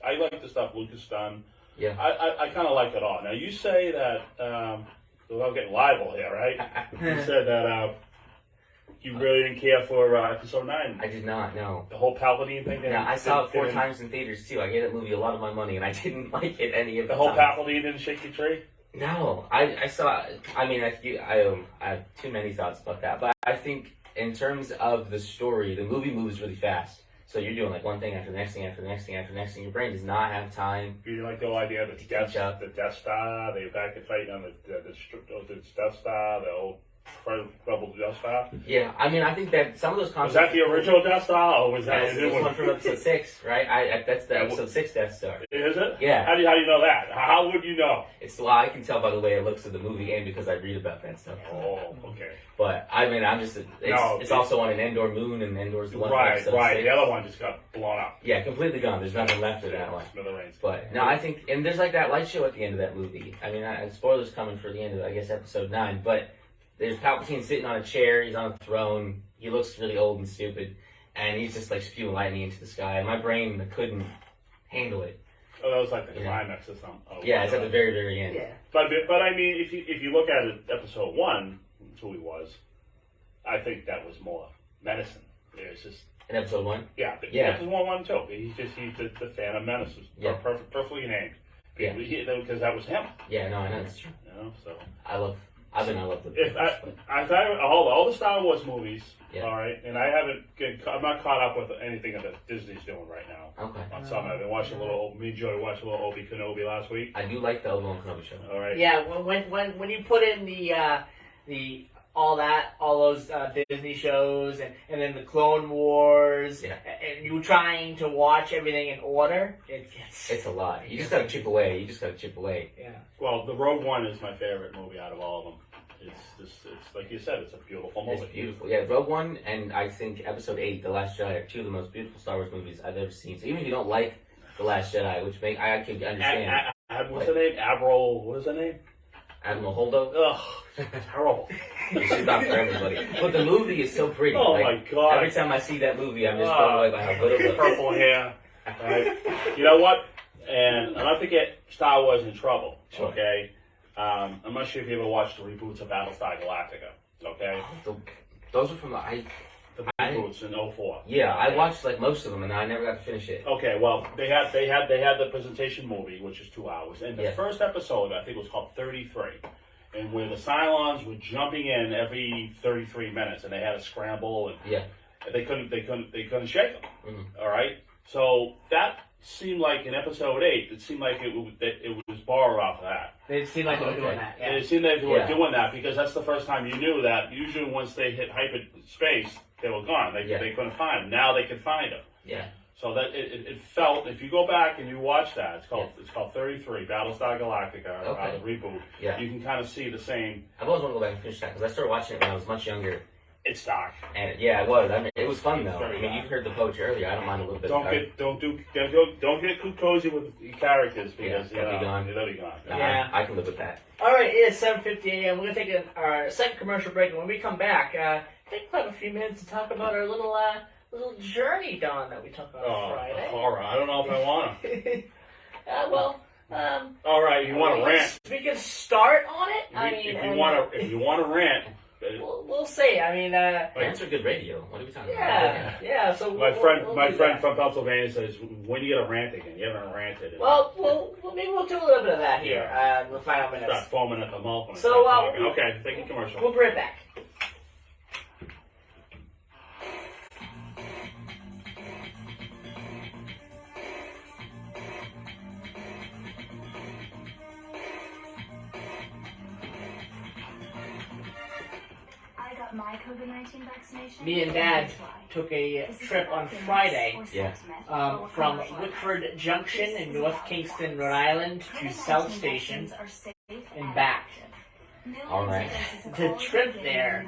S3: I like the stuff Lucas done.
S7: Yeah.
S3: I kind of like it all. Now, you say that without getting liable here, right? You said that you really didn't care for episode 9.
S7: I did not, no.
S3: The whole Palpatine thing.
S7: Yeah, I saw it 4 times in theaters too. I gave that movie a lot of my money, and I didn't like it any of
S3: The
S7: the
S3: whole
S7: time.
S3: Palpatine didn't shake your tree.
S7: No, I saw. I mean, I have too many thoughts about that, but I think in terms of the story, the movie moves really fast. So you're doing like one thing after the next thing after the next thing after the next thing. Your brain does not have time.
S3: You didn't like the whole idea of the Death Star. They were back to fighting on the Death Star, the old Rebel Death Star.
S7: Yeah, I mean, I think that some of those
S3: Was
S7: concepts.
S3: that the original Death Star, or was that
S7: That's
S3: the
S7: the
S3: new
S7: one
S3: one?
S7: from episode 6, right? That's the episode 6 Death Star.
S3: Is it?
S7: Yeah.
S3: How do you know that? How would you know?
S7: I can tell by the way it looks of the movie and because I read about that stuff.
S3: Oh, okay.
S7: But I mean, it's also on an Endor moon, and Endor's the one from
S3: Right.
S7: episode 6.
S3: The other one just got blown up.
S7: Yeah, completely gone. There's nothing left of that one.
S3: Smithereens.
S7: But no, I think, and there's like that light show at the end of that movie. I mean, spoilers coming for the end of, I guess, episode 9. But there's Palpatine sitting on a chair. He's on a throne. He looks really old and stupid, and he's just like spewing lightning into the sky. And my brain couldn't handle it.
S3: Oh, that was like the climax or something. Oh,
S7: Yeah, it's at the very, very end.
S2: Yeah.
S3: But I mean, if you look at it, episode 1, that's who he was. I think that was more medicine. It's just
S7: In episode 1.
S3: yeah, but
S7: Yeah.
S3: episode 1 too. He's the Phantom Menace. Was
S7: Yeah.
S3: perfectly named.
S7: Yeah.
S3: Because that was him.
S7: Yeah, no, I know that's true.
S3: You know, so.
S7: I love the.
S3: If I thought all the Star Wars movies,
S7: Yeah.
S3: all right, and I'm not caught up with anything that Disney's doing right now.
S7: Okay.
S3: On some, I've been watching me and Joey watched a little Obi Kenobi last week.
S7: I do like the Obi-Wan Kenobi show.
S3: All right.
S2: Yeah, when you put in all those Disney shows and then the Clone Wars,
S7: Yeah.
S2: and you trying to watch everything in order,
S7: It's a lot. You just gotta chip away.
S2: yeah.
S3: Well, the Rogue One is my favorite movie out of all of them. It's like you said, it's a beautiful movie.
S7: It's beautiful. Yeah, Rogue One and I think Episode 8, The Last Jedi, are 2 of the most beautiful Star Wars movies I've ever seen. So even if you don't like The Last Jedi, which I can understand.
S3: What's her name? Admiral. What is her name?
S7: Admiral Holdo.
S3: Ugh, terrible.
S7: She's not for everybody. But the movie is so pretty.
S3: Oh
S7: like,
S3: my God.
S7: Every time I see that movie, I'm just blown away by how good it looks.
S3: Purple hair. Right? You know what? And not to get Star Wars in trouble,
S7: Sure.
S3: okay? I'm not sure if you ever watched the reboots of Battlestar Galactica, okay?
S7: Those are from the
S3: The reboots in 04.
S7: Yeah, I watched like most of them, and I never got to finish it.
S3: Okay, well, they had the presentation movie, which is 2 hours, and the
S7: Yeah.
S3: first episode, I think, was called 33, and where the Cylons were jumping in every 33 minutes, and they had to scramble, and
S7: Yeah.
S3: they couldn't shake them.
S7: Mhm.
S3: All right, so that seemed like in episode 8, it seemed like it was borrowed off of that.
S2: It seemed like they were doing
S7: Okay.
S2: that.
S3: And
S2: Yeah.
S3: it seemed like they were
S7: Yeah.
S3: doing that because that's the first time you knew that. Usually, once they hit hyperspace, they were gone. They couldn't find them. Now they can find them.
S7: Yeah.
S3: So that it felt. If you go back and you watch that, it's called 33 Battlestar Galactica,
S7: Okay.
S3: the reboot.
S7: Yeah.
S3: You can kind of see the same.
S7: I've always wanted to go back and finish that because I started watching it when I was much younger.
S3: It's dark.
S7: And yeah, it was. I mean, it was fun though.
S3: Very
S7: I mean,
S3: dark.
S7: you've heard the poetry earlier. I don't mind a little bit.
S3: Don't get too cozy with your characters because
S7: they'll be gone.
S3: They'll be gone.
S7: Nah,
S2: Yeah.
S7: I can live with that.
S2: All right, it is 7:50 a.m. We're gonna take our second commercial break, and when we come back, I think we'll have a few minutes to talk about our little journey, Don, that we took on
S3: Oh,
S2: Friday.
S3: horror! I don't know if I want to.
S2: Well,
S3: All right, you want to rant?
S2: We can start on it.
S3: If you want to rant.
S2: We'll see. I mean,
S7: Rants are good radio. What are we talking about?
S2: yeah. So
S3: My
S2: we'll
S3: friend
S2: do that.
S3: from Pennsylvania says, "When are you gonna rant again? You haven't ranted."
S2: Well, maybe we'll do a little bit of that here in the final minutes.
S3: Start foaming at the mouth. When I
S2: So,
S3: start talking. Okay, thank you, commercial.
S2: We'll be right back.
S10: I got my COVID-19 vaccination.
S2: Me and Dad took a trip on Friday from Wickford Junction in North Kingston, Rhode Island to South Station and back.
S7: All right.
S2: The trip there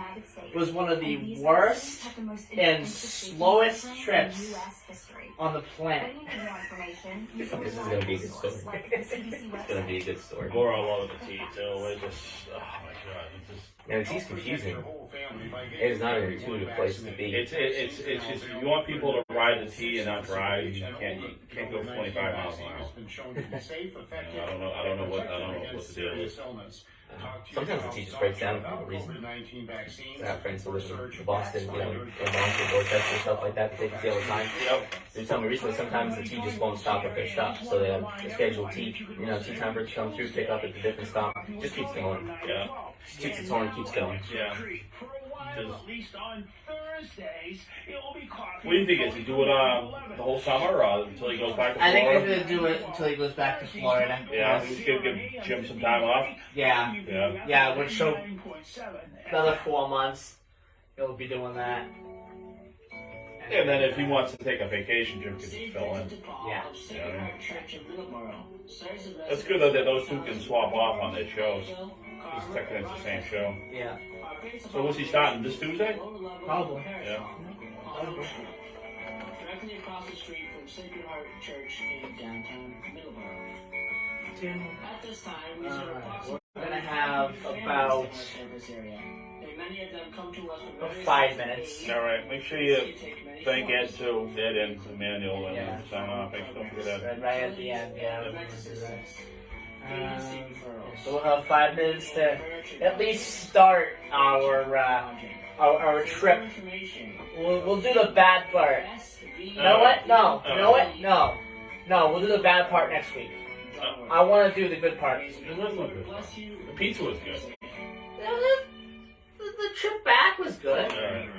S2: was one of the worst and slowest trips
S10: history.
S2: on the
S10: When
S2: planet.
S10: you need more information, use
S7: This is
S10: a
S7: gonna be a
S10: reliable
S7: good
S10: source
S7: story.
S10: like the CDC
S7: It's gonna be a
S10: website.
S7: good story.
S3: Laura love the tea too. It's just, oh my god, it's just.
S7: And it's he's confusing. It is not an intuitive place to be.
S3: It's just you want people to ride the T and not drive. You can't go 25 miles an hour. I don't know what to do.
S7: Sometimes the T just breaks down for no reason. I have friends who live in Boston, in Boston, Dorchester, stuff like that they can see all the time. They tell me recently sometimes the T just won't stop at their stop, so they have a scheduled T time for it to come through, pick up at the different stop, just keeps going.
S3: Yeah.
S7: Just keeps its horn, keeps going.
S3: Yeah.
S6: For a while, at least on Thursdays, it will be coffee.
S3: What do you think? Is he do it the whole summer or until he goes back to
S2: I think
S3: Florida?
S2: he's gonna do it until he goes back to Florida.
S3: Yeah, he's gonna give Jim some time off.
S2: Yeah,
S3: Yeah.
S2: yeah, which show another 4 months he'll be doing that.
S3: And then if he wants to take a vacation, Jim can just fill in.
S2: Yeah.
S3: That's good though that those two can swap off on their shows. Because technically it's the same show.
S2: Yeah.
S3: So what's he starting this Tuesday?
S2: Probably.
S3: Yeah.
S8: Directly across the street from Sacred Heart Church in downtown Middleboro. At this time, we serve approximately
S2: We're gonna have about
S8: many of them come to us
S2: about 5 minutes.
S3: All right. Make sure you thank Ed too. Ed and Emmanuel and
S2: Yeah.
S3: sign off. Don't forget that.
S2: Right at the end, yeah. We're gonna do that. So we'll have 5 minutes to at least start our trip. We'll do the bad part. You know what? No. You know what? No. No, we'll do the bad part next week. I want to do the good part.
S3: It was no good. The pizza was good.
S2: The trip back was good.
S3: All right.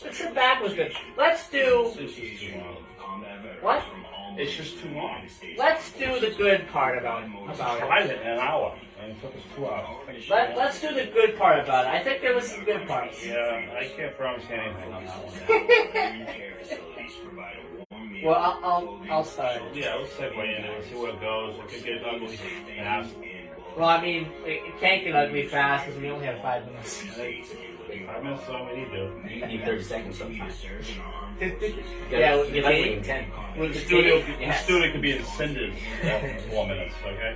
S2: The trip back was good. Let's do
S3: It's just too long.
S2: what?
S3: It's just too long.
S2: Let's do the good part about it.
S3: Tried it in an hour, and it took us 2 hours.
S2: Let's do the good part about it. I think there was some good parts.
S3: Yeah, I can't promise you anything on that one.
S2: Well, I'll start.
S3: Yeah, let's segue into it, see where it goes. It could get ugly fast.
S2: Well, I mean, it can't get ugly fast because we only have 5 minutes.
S3: 5 minutes is all we need to.
S7: You need 30 seconds sometimes.
S2: Yeah,
S7: you like waiting 10.
S2: With
S3: The
S2: the
S3: studio,
S2: studio.
S3: the studio could be in cinders after 4 minutes, okay?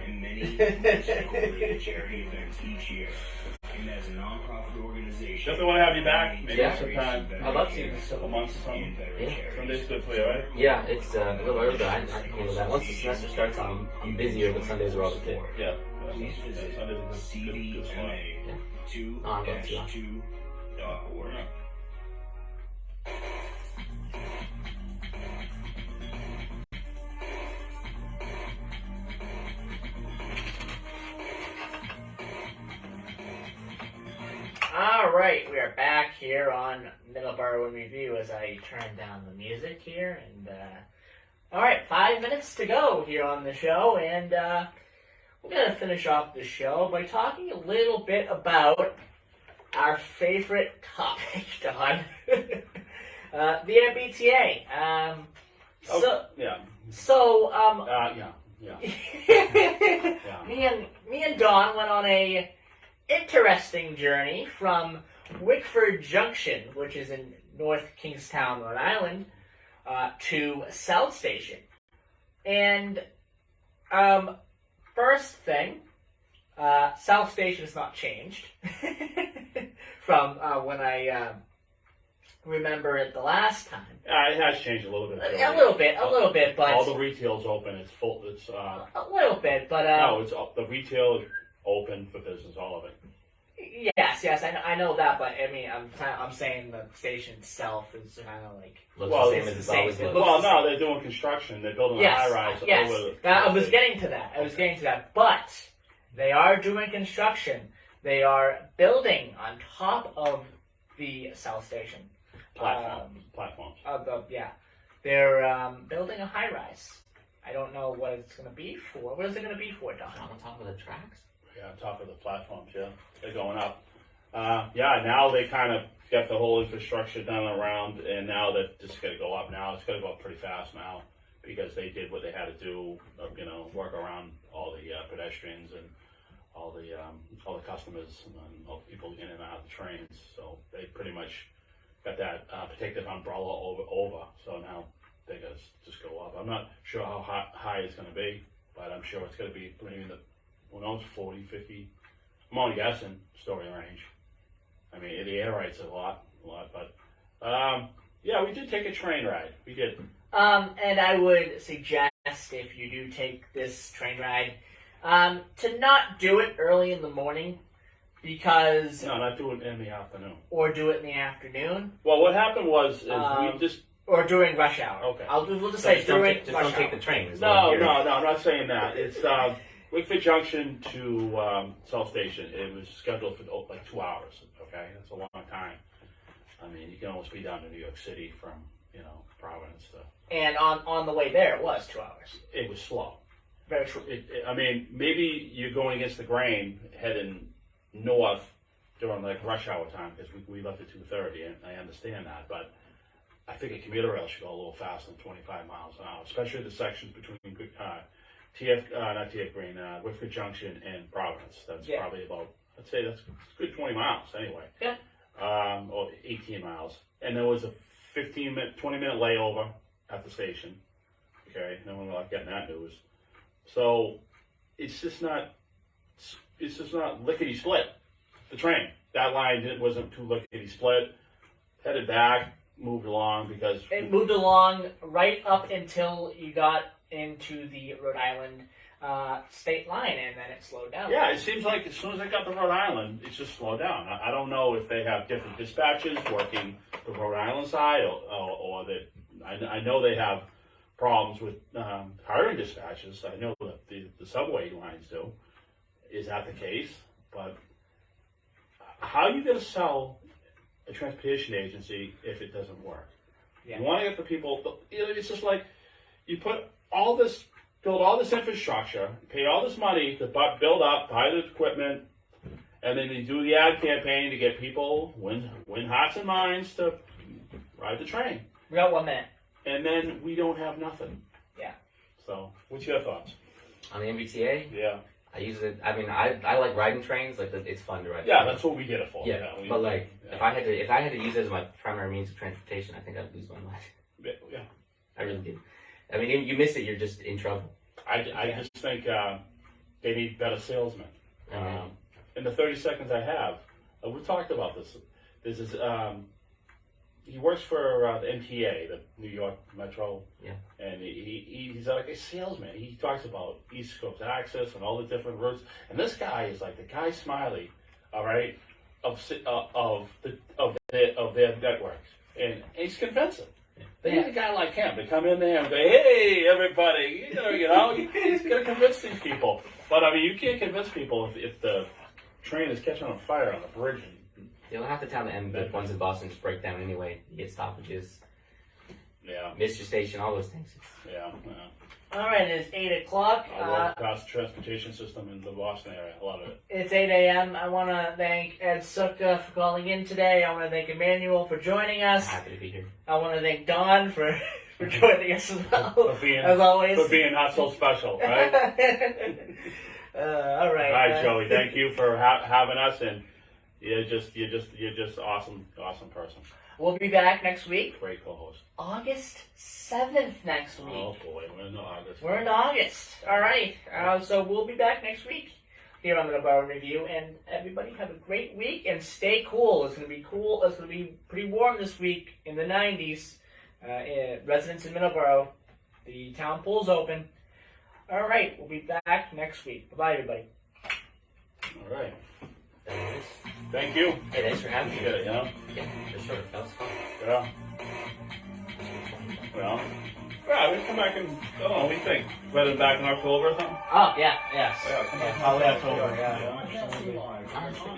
S3: Definitely want to have you back. Maybe
S7: Yeah.
S3: sometime.
S7: I'd love to.
S3: In a couple months or something.
S7: Yeah.
S3: Sunday's good for you, right?
S7: Yeah, it's a little early, but I can handle that. Once the semester starts, I'm busier, but Sundays are always good.
S3: Yeah. Sunday's a good slot.
S7: Oh, I'm going to.
S2: Alright, we are back here on Middleboro in Review as I turn down the music here. And alright, 5 minutes to go here on the show. And we're going to finish off the show by talking a little bit about our favorite topic, Don. The MBTA.
S3: Yeah. Yeah.
S2: Me and Don went on a interesting journey from Wickford Junction, which is in North Kingstown, Rhode Island, to South Station. And first thing, South Station has not changed from when I remember it the last time.
S3: It has changed a little bit.
S2: A little bit, but
S3: all the retail's open. It's full. It's
S2: a little bit, but
S3: no, it's the retail is open for business. All of it.
S2: Yes, I know that, but I mean, I'm saying the station itself is kind of like
S7: Looks
S3: Well,
S7: the same
S2: it's
S7: as
S2: the
S7: it's
S2: same.
S7: always
S2: It
S7: looked.
S2: looks
S3: Well,
S2: the
S3: no,
S2: same.
S3: they're doing construction. They're building a
S2: Yes,
S3: high rise
S2: yes.
S3: over.
S2: I was getting to that. But they are doing construction. They are building on top of the South Station
S3: platforms.
S2: They're building a high rise. I don't know what it's going to be for. What is it going to be for, Don?
S7: On top of the tracks?
S3: Yeah, on top of the platforms. Yeah, they're going up. Now they kind of got the whole infrastructure done around, and now that just got to go up. Now it's got to go up pretty fast now because they did what they had to do. Work around all the pedestrians and all the customers and all the people in and out of the trains. So they pretty much got that protective umbrella over. So now they're gonna just go up. I'm not sure how high it's gonna be, but I'm sure it's gonna be maybe in the, who knows, 40, 50. I'm only guessing story range. I mean, the air right's a lot, but yeah, we did take a train ride. We did.
S2: And I would suggest if you do take this train ride, to not do it early in the morning, because
S3: No, not do it in the afternoon.
S2: or do it in the afternoon,
S3: Well, what happened was is we just
S2: or during rush hour.
S3: Okay.
S2: We'll just
S7: So
S2: say
S7: just don't
S2: during
S7: take, just
S2: rush
S7: don't take
S2: hour.
S7: the train. is what
S3: no,
S7: I'm hearing.
S3: I'm not saying that. It's Wickford Junction to South Station. It was scheduled for like 2 hours. Okay, that's a long time. I mean, you can almost be down to New York City from Providence to.
S2: And on the way there, it was 2 hours.
S3: It was slow.
S2: Very true.
S3: I mean, maybe you're going against the grain heading north during like rush hour time because we left at 2:30, and I understand that, but I think a commuter rail should go a little faster than 25 miles an hour, especially the sections between Wickford Junction and Providence. That's probably about, I'd say that's a good 20 miles anyway.
S2: Yeah.
S3: Or 18 miles. And there was a 20-minute layover at the station. Okay, no one like getting that news. So it's just not lickety split. The train, that line wasn't too lickety split. Headed back, moved along because
S2: It moved along right up until you got into the Rhode Island state line, and then it slowed down.
S3: yeah, it seems like as soon as I got to Rhode Island, it's just slowed down. I don't know if they have different dispatches working the Rhode Island side, or that I know they have problems with hiring dispatches. I know that the subway lines do. Is that the case? But how are you going to sell a transportation agency if it doesn't work?
S2: Yeah.
S3: You want to get the people. It's just like you build all this infrastructure, pay all this money to build up, buy the equipment, and then you do the ad campaign to get people, win hearts and minds to ride the train.
S2: We got 1 minute.
S3: And then we don't have nothing.
S2: Yeah.
S3: So, what's your thoughts?
S7: On the MBTA,
S3: Yeah.
S7: I use it. I mean, I like riding trains. Like it's fun to ride.
S3: Yeah,
S7: trains.
S3: that's what we did it for.
S7: Yeah,
S3: we-
S7: but like
S3: yeah.
S7: if I had to use it as my primary means of transportation, I think I'd lose my mind.
S3: Yeah.
S7: I really do. I mean, you miss it, you're just in trouble.
S3: I just think they need better salesmen.
S7: Mhm.
S3: In the 30 seconds I have, we talked about this. This is he works for the MTA, the New York Metro.
S7: Yeah.
S3: And he's like a salesman. He talks about East Coast access and all the different routes. And this guy is like the Guy Smiley, all right, of their networks, and he's convincing. They need a guy like him to come in there and say, "Hey, everybody, he's going to convince these people." But I mean, you can't convince people if the train is catching on fire on the bridge.
S7: You'll have to tell the ones in Boston just break down anyway. You get stoppages,
S3: Yeah,
S7: miss your station, all those things.
S3: yeah.
S2: All right, it's 8 o'clock.
S3: I love the transportation system in the Boston area. I love it.
S2: It's 8 a.m. I want to thank Ed Sutka for calling in today. I want to thank Emmanuel for joining us.
S7: Happy to be here.
S2: I want to thank Don for joining us as well,
S3: For being,
S2: as always.
S3: for being not so special, right?
S2: All right.
S3: All right, Joey. Thank you for having us, and you're just awesome person.
S2: We'll be back next week,
S3: Great co-host.
S2: August 7th next week.
S3: Oh boy, we're in August.
S2: We're in August. All right. So we'll be back next week here on the Middleboro Review. And everybody have a great week and stay cool. It's going to be cool. It's going to be pretty warm this week in the 90s. Residents in Middleboro, the town pool's open. All right. We'll be back next week. Bye-bye, everybody.
S3: All right. Thank you.
S7: Hey, thanks for having me.
S3: Yeah,
S7: Yeah, for sure. That was fun.
S3: yeah. Well, yeah, we come back and, I don't know, what do you think? Better than back in October or something?
S2: Oh, yeah. Yes.
S3: Yeah, come back.
S2: Probably October, yeah.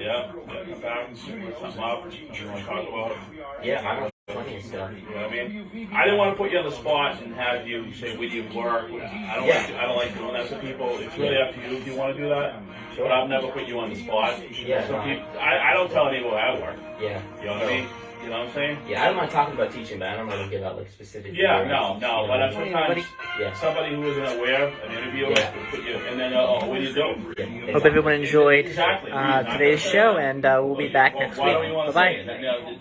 S3: Yeah, come back, something up, you want to talk about it?
S7: Yeah, I got plenty of stuff.
S3: You know what I mean? I didn't want to put you on the spot and have you say with your work. I don't like doing that to people. It's really up to you if you want to do that. But I've never put you on the spot.
S7: Yeah.
S3: So I don't tell anyone how I work.
S7: Yeah.
S3: You know what I mean? You know what I'm saying?
S7: Yeah, I don't mind talking about teaching, but I don't want to give out like specific.
S3: Yeah,
S7: words,
S3: no. But sometimes
S7: yeah.
S3: somebody who isn't aware, an interviewer,
S7: Yeah.
S3: will put you, and then what do you do?
S7: Yeah.
S2: Hope everyone enjoyed
S3: Exactly.
S2: today's show, and we'll be back next
S3: Why don't
S2: week.
S3: you want to
S2: Bye-bye.
S3: say it?